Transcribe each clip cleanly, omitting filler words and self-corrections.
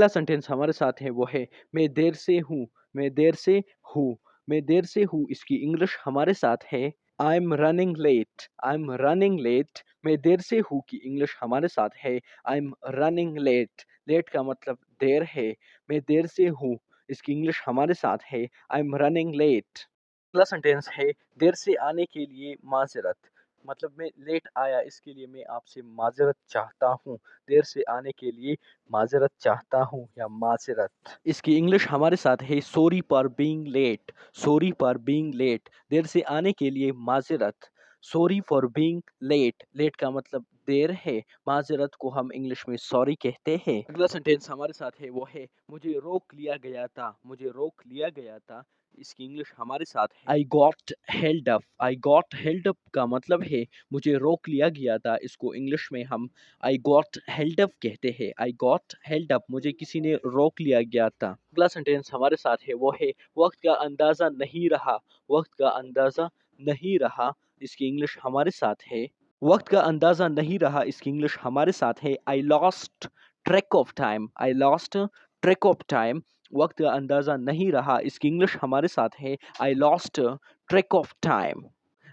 पहला सेंटेंस हमारे साथ है वो है मैं देर से हूँ। मैं देर से हूँ। मैं देर से हूँ इसकी इंग्लिश हमारे साथ है I am running late. I am running late. मैं देर से हूँ की इंग्लिश हमारे साथ है I am running late. Late का मतलब देर है। मैं देर से हूँ इसकी इंग्लिश हमारे साथ है आई एम रनिंग लेट। अगला सेंटेंस है देर से आने के लिए माजरत। मतलब मैं लेट आया इसके लिए मैं आपसे माजरत चाहता हूँ। देर से आने के लिए माजरत चाहता हूँ या माजरत। इसकी इंग्लिश हमारे साथ है sorry for being late. Sorry for being late. देर से आने के लिए माजरत। Sorry for being late. Late का मतलब देर है। माजरत को हम इंग्लिश में सॉरी कहते हैं। अगला सेंटेंस हमारे साथ है वो है मुझे रोक लिया गया था। मुझे रोक लिया गया था इसकी इंग्लिश हमारे साथ है I got held up. I got held up का मतलब है मुझे रोक लिया गया था। इसको इंग्लिश में हम आई गॉट हेल्ड अप कहते हैं। आई गॉट हेल्ड अप मुझे किसी ने रोक लिया गया था। अगला सेंटेंस हमारे साथ है वो है वक्त का अंदाजा नहीं रहा। वक्त का अंदाजा नहीं रहा इसकी इंग्लिश हमारे साथ है वक्त का अंदाजा नहीं रहा इसकी इंग्लिश हमारे साथ है I lost track of time. I lost track of time. वक्त का अंदाजा नहीं रहा इसकी इंग्लिश हमारे साथ है I lost track of time.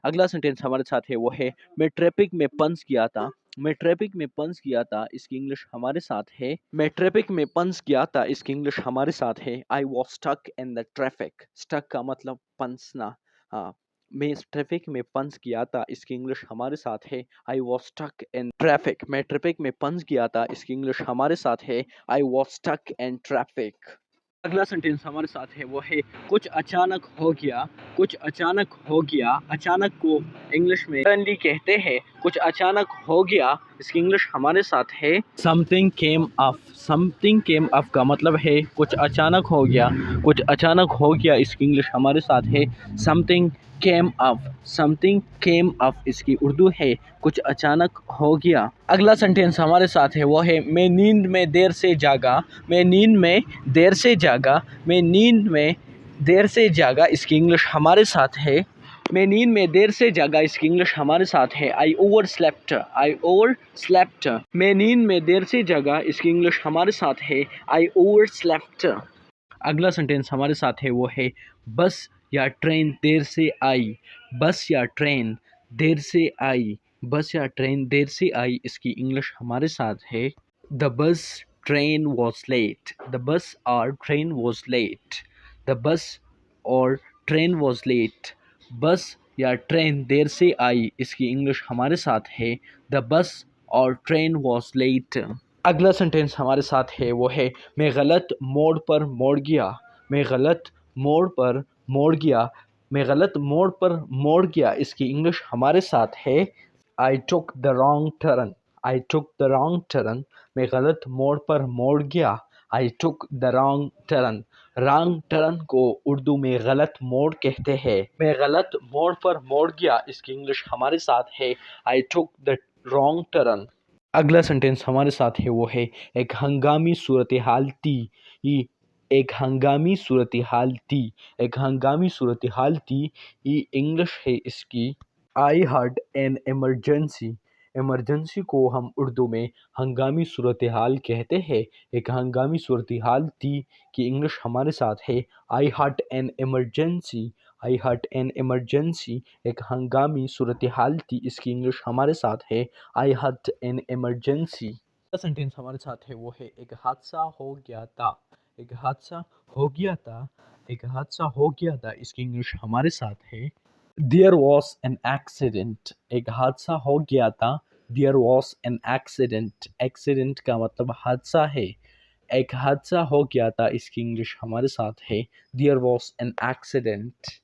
अगला सेंटेंस हमारे साथ है वो है मैं ट्रैफिक में पंच किया था। मैं ट्रैफिक में पंच किया था इसकी इंग्लिश हमारे साथ है मैं ट्रैफिक में पंच किया था इसकी इंग्लिश हमारे साथ है I was stuck in the traffic. Stuck का मतलब पंचना। हाँ, मैं इस ट्रैफिक में पंच किया था इसकी इंग्लिश हमारे साथ है I was stuck in traffic. मैं ट्रैफिक में पंच किया था इसकी इंग्लिश हमारे साथ है I was stuck in traffic. अगला सेंटेंस हमारे साथ है वो है कुछ अचानक हो गया। कुछ अचानक हो गया। अचानक को इंग्लिश में सडनली कहते हैं। कुछ अचानक हो गया इसकी इंग्लिश हमारे साथ है something came up. Something came up का मतलब है कुछ अचानक हो गया। कुछ अचानक हो गया इसकी इंग्लिश हमारे साथ है something came up. Something came up इसकी उर्दू है कुछ अचानक हो गया। अगला सेंटेंस हमारे साथ है वो है मैं नींद में देर से जागा। मैं नींद में देर से जागा। मैं नींद में देर से जागा इसकी इंग्लिश हमारे साथ है मैं नींद में देर से जागा इसकी इंग्लिश हमारे साथ है आई ओवर स्लेप्ट। आई ओवर स्लेप्ट। मैं नींद में देर से जागा इसकी इंग्लिश हमारे साथ है आई ओवर स्लेप्ट। अगला सेंटेंस हमारे साथ है वो है बस या ट्रेन देर से आई। बस या ट्रेन देर से आई। बस या ट्रेन देर से आई इसकी इंग्लिश हमारे साथ है the bus train was late. The bus और train was late. The bus और ट्रेन वॉज लेट। बस या ट्रेन देर से आई इसकी इंग्लिश हमारे साथ है द बस और ट्रेन वॉज लेट। अगला सेंटेंस हमारे साथ है वो है मैं गलत मोड़ पर मोड़ गया। मैं गलत मोड़ पर मोड़ गया। मैं गलत मोड़ पर मोड़ गया इसकी इंग्लिश हमारे साथ है I took the wrong turn. I took the wrong turn. मैं गलत मोड़ पर मोड़ गया I took the wrong turn. Wrong turn को उर्दू में गलत मोड़ कहते हैं। मैं गलत मोड़ पर मोड़ गया इसकी इंग्लिश हमारे साथ है I took the wrong turn. अगला सेंटेंस हमारे साथ है वो है एक हंगामी सूरत हाल थी। एक हंगामी सूरत हाल थी। एक हंगामी सूरत हाल थी ये इंग्लिश है इसकी I had an emergency. Emergency को हम उर्दू में हंगामी सूरत हाल कहते हैं। एक हंगामी सूरत हाल थी कि इंग्लिश हमारे साथ है I had an emergency. I had an emergency एक हंगामी सूरत हाल थी इसकी इंग्लिश हमारे साथ है आई हैड एन इमरजेंसी। अगला सेंटेंस हमारे साथ है वो है एक हादसा हो गया था। एक हादसा हो गया था। एक हादसा हो गया था इसकी इंग्लिश हमारे साथ है देयर वॉज एन एक्सीडेंट। एक हादसा हो गया था। There was an accident. Accident का मतलब हादसा है। एक हादसा हो गया था इसकी इंग्लिश हमारे साथ है देयर वॉज एन एक्सीडेंट।